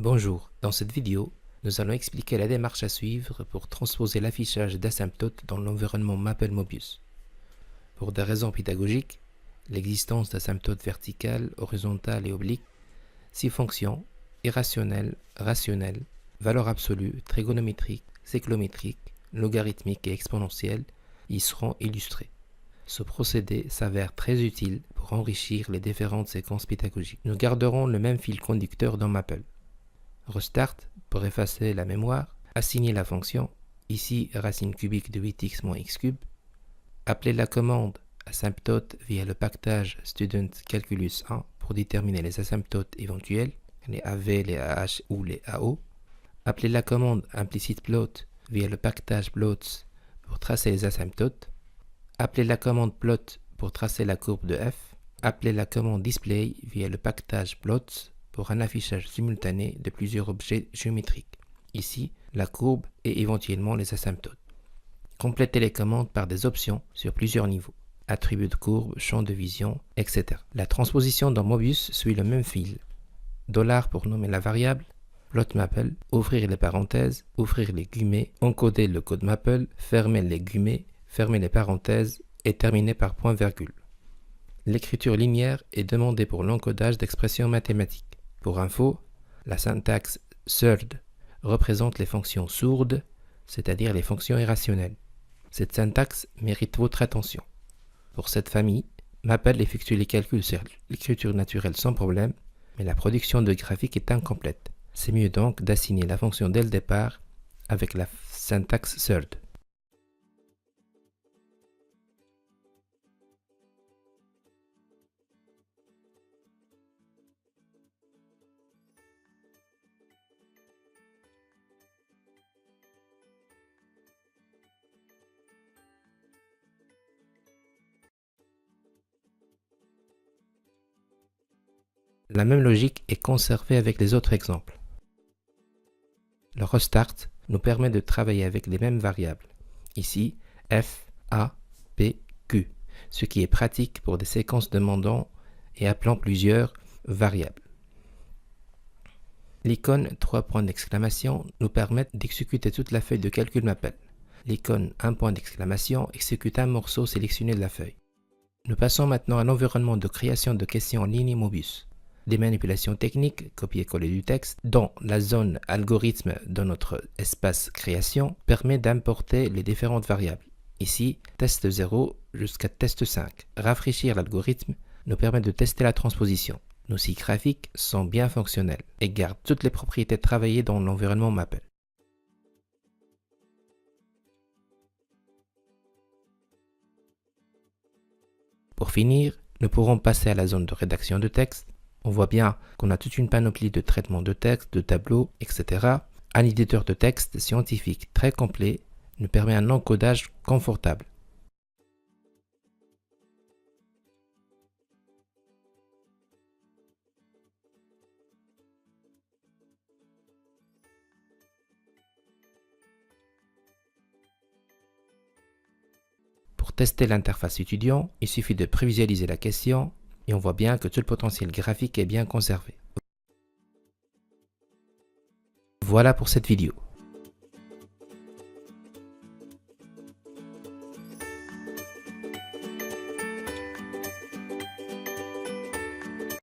Bonjour, dans cette vidéo, nous allons expliquer la démarche à suivre pour transposer l'affichage d'asymptotes dans l'environnement Maple-Mobius. Pour des raisons pédagogiques, l'existence d'asymptotes verticales, horizontales et obliques, 6 fonctions, irrationnelles, rationnelles, valeurs absolues, trigonométriques, cyclométriques, logarithmiques et exponentielles y seront illustrées. Ce procédé s'avère très utile pour enrichir les différentes séquences pédagogiques. Nous garderons le même fil conducteur dans Maple. Restart pour effacer la mémoire, assigner la fonction, ici racine cubique de 8x moins x cube, appeler la commande asymptote via le package student calculus 1 pour déterminer les asymptotes éventuels, les AV, les AH ou les AO, appeler la commande implicit plot via le package plots pour tracer les asymptotes, appeler la commande plot pour tracer la courbe de f, appeler la commande display via le package plots pour un affichage simultané de plusieurs objets géométriques, ici la courbe et éventuellement les asymptotes. Compléter les commandes par des options sur plusieurs niveaux, attributs de courbe, champ de vision, etc. La transposition dans Mobius suit le même fil. $ pour nommer la variable, plot Maple, ouvrir les parenthèses, ouvrir les guillemets, encoder le code Maple, fermer les guillemets, fermer les parenthèses et terminer par point virgule. L'écriture linéaire est demandée pour l'encodage d'expressions mathématiques. Pour info, la syntaxe third représente les fonctions sourdes, c'est-à-dire les fonctions irrationnelles. Cette syntaxe mérite votre attention. Pour cette famille, Maple effectue les calculs sur l'écriture naturelle sans problème, mais la production de graphiques est incomplète. C'est mieux donc d'assigner la fonction dès le départ avec la syntaxe third. La même logique est conservée avec les autres exemples. Le restart nous permet de travailler avec les mêmes variables, ici f, a, p, q, ce qui est pratique pour des séquences demandant et appelant plusieurs variables. L'icône 3 points d'exclamation nous permet d'exécuter toute la feuille de calcul Maple. L'icône 1 point d'exclamation exécute un morceau sélectionné de la feuille. Nous passons maintenant à l'environnement de création de questions en ligne Mobius. Des manipulations techniques, copier-coller du texte, dont la zone algorithme dans notre espace création permet d'importer les différentes variables. Ici, test 0 jusqu'à test 5. Rafraîchir l'algorithme nous permet de tester la transposition. Nos sites graphiques sont bien fonctionnels et gardent toutes les propriétés travaillées dans l'environnement Maple. Pour finir, nous pourrons passer à la zone de rédaction de texte. On voit bien qu'on a toute une panoplie de traitements de texte, de tableaux, etc. Un éditeur de texte scientifique très complet nous permet un encodage confortable. Pour tester l'interface étudiant, il suffit de prévisualiser la question et on voit bien que tout le potentiel graphique est bien conservé. Voilà pour cette vidéo.